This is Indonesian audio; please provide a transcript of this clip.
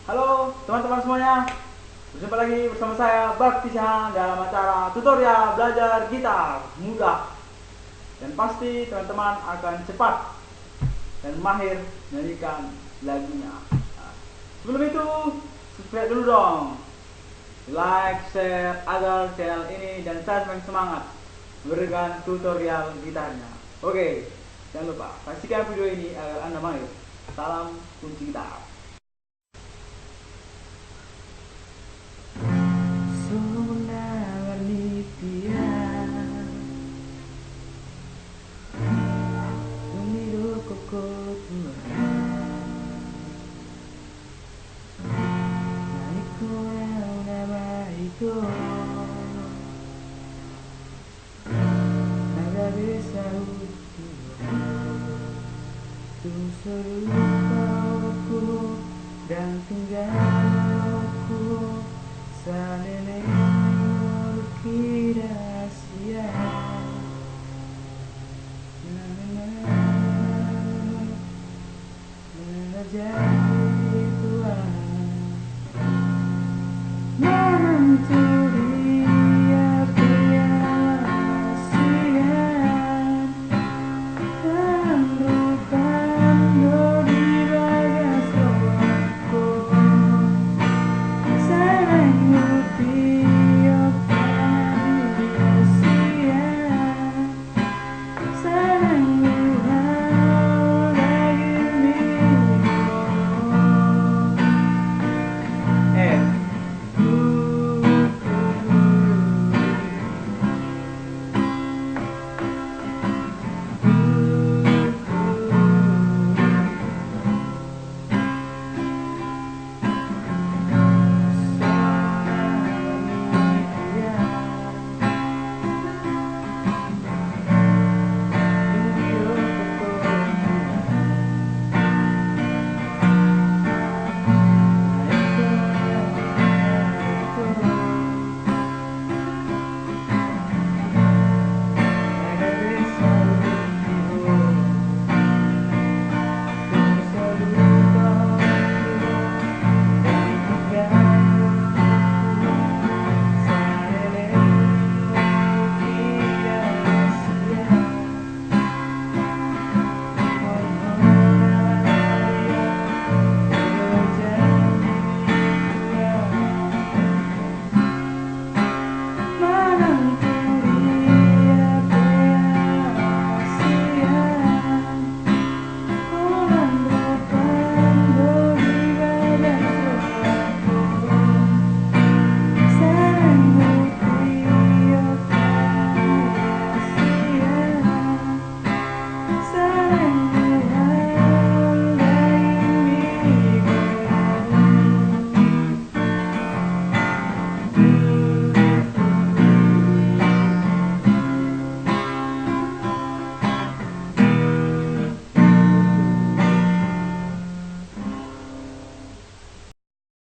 Halo teman-teman semuanya, berjumpa lagi bersama saya Bakti Sihan dalam acara tutorial belajar gitar mudah dan pasti teman-teman akan cepat dan mahir menyanyikan lagunya. Nah, sebelum itu subscribe dulu dong, like, share agar channel ini dan saya semakin semangat memberikan tutorial gitarnya. Oke, jangan lupa saksikan video ini agar Anda mahir. Salam kunci gitar. Serupaku dan tinggalku sanene kira sia mengajar